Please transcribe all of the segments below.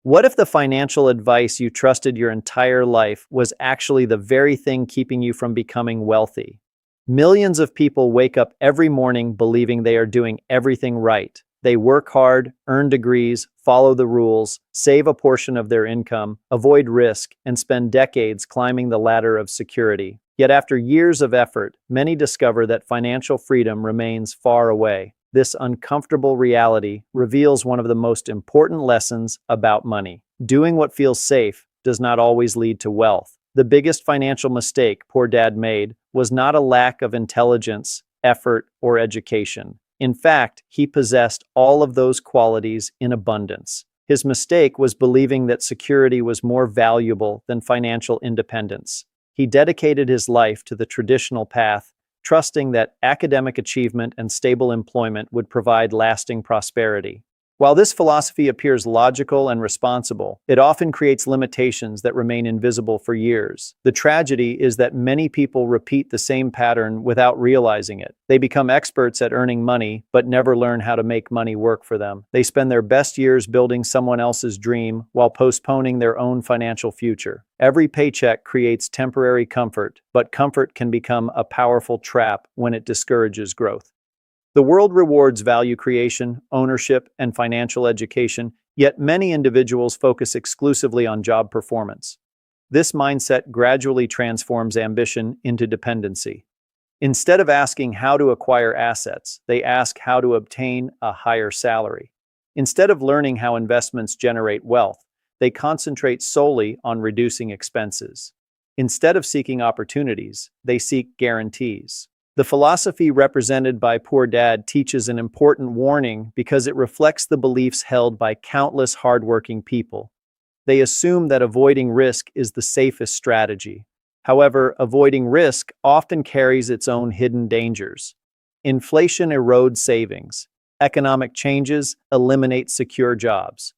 What if the financial advice you trusted your entire life was actually the very thing keeping you from becoming wealthy? Millions of people wake up every morning believing they are doing everything right. They work hard, earn degrees, follow the rules, save a portion of their income, avoid risk, and spend decades climbing the ladder of security. Yet after years of effort, many discover that financial freedom remains far away. This uncomfortable reality reveals one of the most important lessons about money. Doing what feels safe does not always lead to wealth. The biggest financial mistake poor dad made was not a lack of intelligence, effort, or education. In fact, he possessed all of those qualities in abundance. His mistake was believing that security was more valuable than financial independence. He dedicated his life to the traditional path, trusting that academic achievement and stable employment would provide lasting prosperity. While this philosophy appears logical and responsible, it often creates limitations that remain invisible for years. The tragedy is that many people repeat the same pattern without realizing it. They become experts at earning money, but never learn how to make money work for them. They spend their best years building someone else's dream while postponing their own financial future. Every paycheck creates temporary comfort, but comfort can become a powerful trap when it discourages growth. The world rewards value creation, ownership, and financial education, yet many individuals focus exclusively on job performance. This mindset gradually transforms ambition into dependency. Instead of asking how to acquire assets, they ask how to obtain a higher salary. Instead of learning how investments generate wealth, they concentrate solely on reducing expenses. Instead of seeking opportunities, they seek guarantees. The philosophy represented by Poor Dad teaches an important warning because it reflects the beliefs held by countless hardworking people. They assume that avoiding risk is the safest strategy. However, avoiding risk often carries its own hidden dangers. Inflation erodes savings. Economic changes eliminate secure jobs.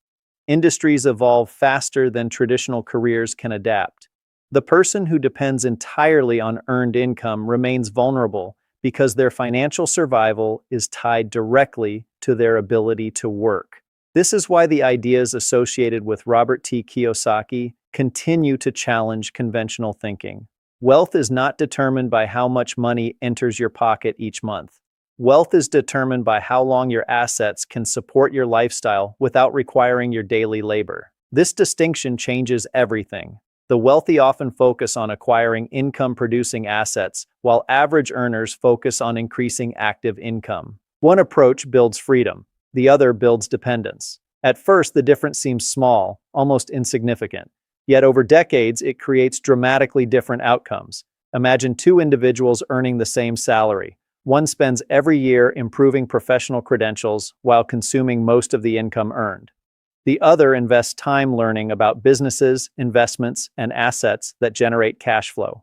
Industries evolve faster than traditional careers can adapt. The person who depends entirely on earned income remains vulnerable because their financial survival is tied directly to their ability to work. This is why the ideas associated with Robert T. Kiyosaki continue to challenge conventional thinking. Wealth is not determined by how much money enters your pocket each month. Wealth is determined by how long your assets can support your lifestyle without requiring your daily labor. This distinction changes everything. The wealthy often focus on acquiring income-producing assets, while average earners focus on increasing active income. One approach builds freedom, the other builds dependence. At first, the difference seems small, almost insignificant. Yet over decades, it creates dramatically different outcomes. Imagine two individuals earning the same salary. One spends every year improving professional credentials while consuming most of the income earned. The other invests time learning about businesses, investments, and assets that generate cash flow.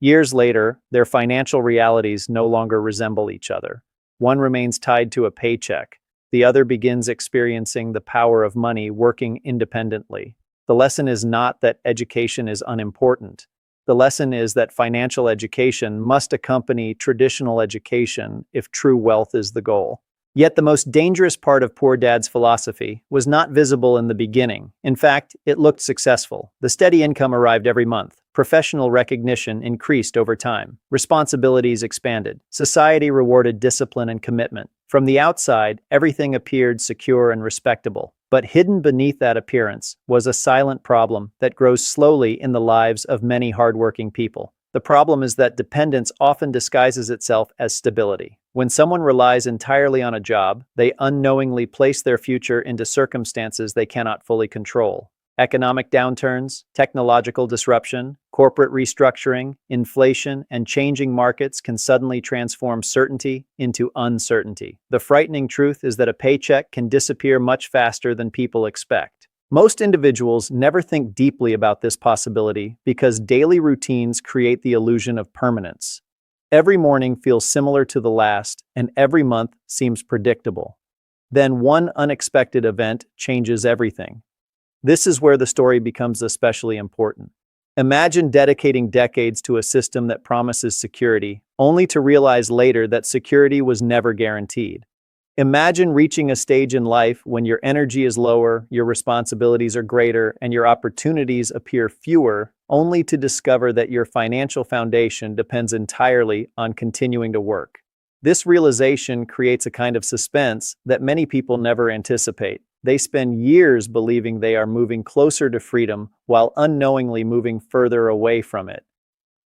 Years later, their financial realities no longer resemble each other. One remains tied to a paycheck. The other begins experiencing the power of money working independently. The lesson is not that education is unimportant. The lesson is that financial education must accompany traditional education if true wealth is the goal. Yet the most dangerous part of Poor Dad's philosophy was not visible in the beginning. In fact, it looked successful. The steady income arrived every month. Professional recognition increased over time. Responsibilities expanded. Society rewarded discipline and commitment. From the outside, everything appeared secure and respectable. But hidden beneath that appearance was a silent problem that grows slowly in the lives of many hardworking people. The problem is that dependence often disguises itself as stability. When someone relies entirely on a job, they unknowingly place their future into circumstances they cannot fully control. Economic downturns, technological disruption, corporate restructuring, inflation, and changing markets can suddenly transform certainty into uncertainty. The frightening truth is that a paycheck can disappear much faster than people expect. Most individuals never think deeply about this possibility because daily routines create the illusion of permanence. Every morning feels similar to the last, and every month seems predictable. Then one unexpected event changes everything. This is where the story becomes especially important. Imagine dedicating decades to a system that promises security, only to realize later that security was never guaranteed. Imagine reaching a stage in life when your energy is lower, your responsibilities are greater, and your opportunities appear fewer, only to discover that your financial foundation depends entirely on continuing to work. This realization creates a kind of suspense that many people never anticipate. They spend years believing they are moving closer to freedom while unknowingly moving further away from it.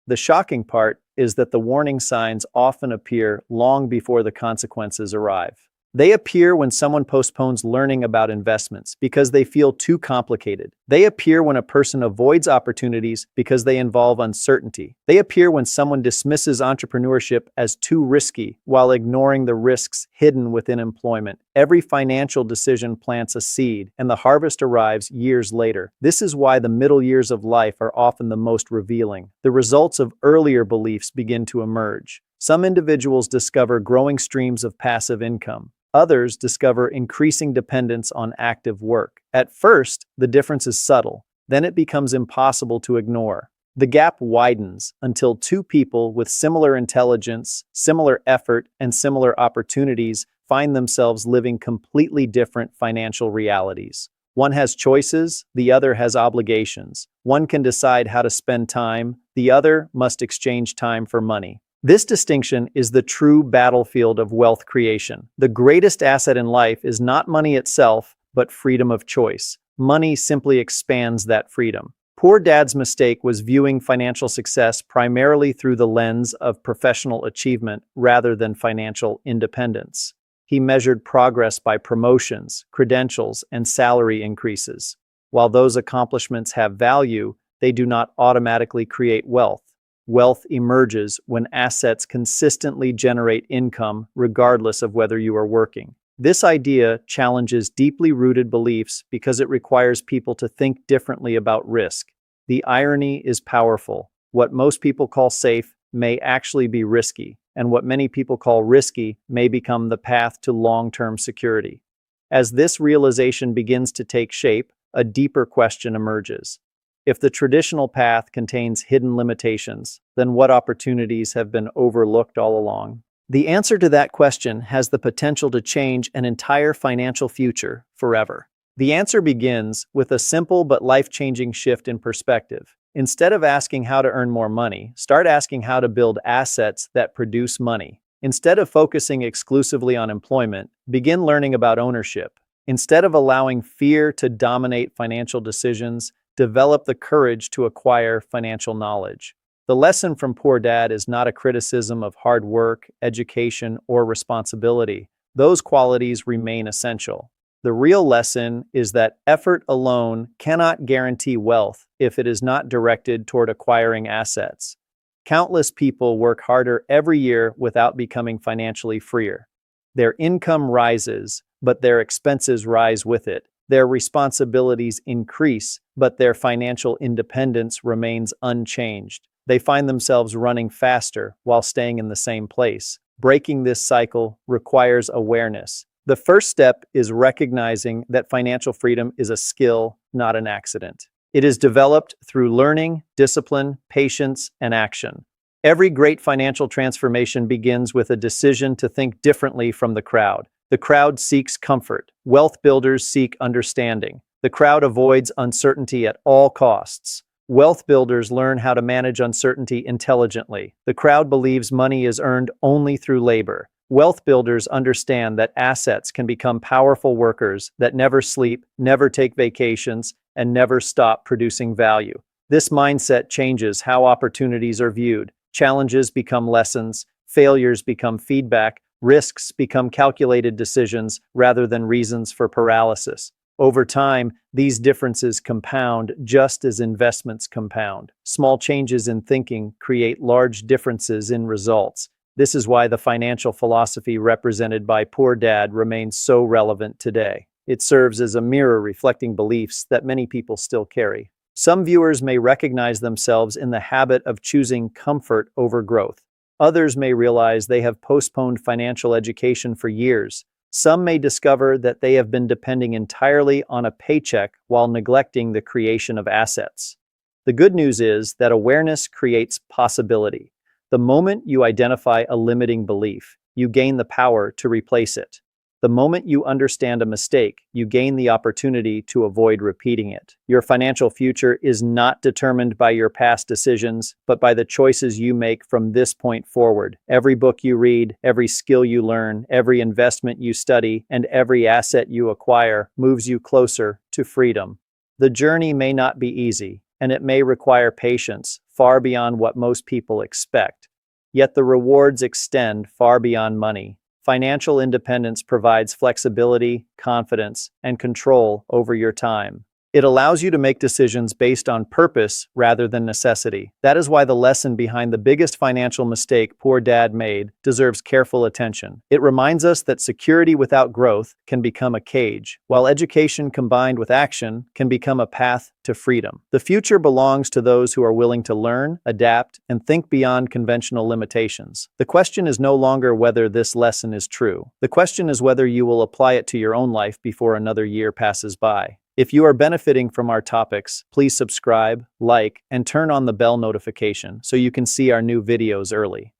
The shocking part is that the warning signs often appear long before the consequences arrive. They appear when someone postpones learning about investments because they feel too complicated. They appear when a person avoids opportunities because they involve uncertainty. They appear when someone dismisses entrepreneurship as too risky while ignoring the risks hidden within employment. Every financial decision plants a seed, and the harvest arrives years later. This is why the middle years of life are often the most revealing. The results of earlier beliefs begin to emerge. Some individuals discover growing streams of passive income. Others discover increasing dependence on active work. At first, the difference is subtle. Then it becomes impossible to ignore. The gap widens until two people with similar intelligence, similar effort, and similar opportunities find themselves living completely different financial realities. One has choices, the other has obligations. One can decide how to spend time, the other must exchange time for money. This distinction is the true battlefield of wealth creation. The greatest asset in life is not money itself, but freedom of choice. Money simply expands that freedom. Poor Dad's mistake was viewing financial success primarily through the lens of professional achievement rather than financial independence. He measured progress by promotions, credentials, and salary increases. While those accomplishments have value, they do not automatically create wealth. Wealth emerges when assets consistently generate income regardless of whether you are working. This idea challenges deeply rooted beliefs because it requires people to think differently about risk. The irony is powerful. What most people call safe may actually be risky, and what many people call risky may become the path to long-term security. As this realization begins to take shape, a deeper question emerges. If the traditional path contains hidden limitations, then what opportunities have been overlooked all along? The answer to that question has the potential to change an entire financial future forever. The answer begins with a simple but life-changing shift in perspective. Instead of asking how to earn more money, start asking how to build assets that produce money. Instead of focusing exclusively on employment, begin learning about ownership. Instead of allowing fear to dominate financial decisions, develop the courage to acquire financial knowledge. The lesson from Poor Dad is not a criticism of hard work, education, or responsibility. Those qualities remain essential. The real lesson is that effort alone cannot guarantee wealth if it is not directed toward acquiring assets. Countless people work harder every year without becoming financially freer. Their income rises, but their expenses rise with it. Their responsibilities increase, but their financial independence remains unchanged. They find themselves running faster while staying in the same place. Breaking this cycle requires awareness. The first step is recognizing that financial freedom is a skill, not an accident. It is developed through learning, discipline, patience, and action. Every great financial transformation begins with a decision to think differently from the crowd. The crowd seeks comfort. Wealth builders seek understanding. The crowd avoids uncertainty at all costs. Wealth builders learn how to manage uncertainty intelligently. The crowd believes money is earned only through labor. Wealth builders understand that assets can become powerful workers that never sleep, never take vacations, and never stop producing value. This mindset changes how opportunities are viewed. Challenges become lessons, failures become feedback, risks become calculated decisions rather than reasons for paralysis. Over time, these differences compound just as investments compound. Small changes in thinking create large differences in results. This is why the financial philosophy represented by Poor Dad remains so relevant today. It serves as a mirror reflecting beliefs that many people still carry. Some viewers may recognize themselves in the habit of choosing comfort over growth. Others may realize they have postponed financial education for years. Some may discover that they have been depending entirely on a paycheck while neglecting the creation of assets. The good news is that awareness creates possibility. The moment you identify a limiting belief, you gain the power to replace it. The moment you understand a mistake, you gain the opportunity to avoid repeating it. Your financial future is not determined by your past decisions, but by the choices you make from this point forward. Every book you read, every skill you learn, every investment you study, and every asset you acquire moves you closer to freedom. The journey may not be easy, and it may require patience, far beyond what most people expect. Yet the rewards extend far beyond money. Financial independence provides flexibility, confidence, and control over your time. It allows you to make decisions based on purpose rather than necessity. That is why the lesson behind the biggest financial mistake poor dad made deserves careful attention. It reminds us that security without growth can become a cage, while education combined with action can become a path to freedom. The future belongs to those who are willing to learn, adapt, and think beyond conventional limitations. The question is no longer whether this lesson is true. The question is whether you will apply it to your own life before another year passes by. If you are benefiting from our topics, please subscribe, like, and turn on the bell notification so you can see our new videos early.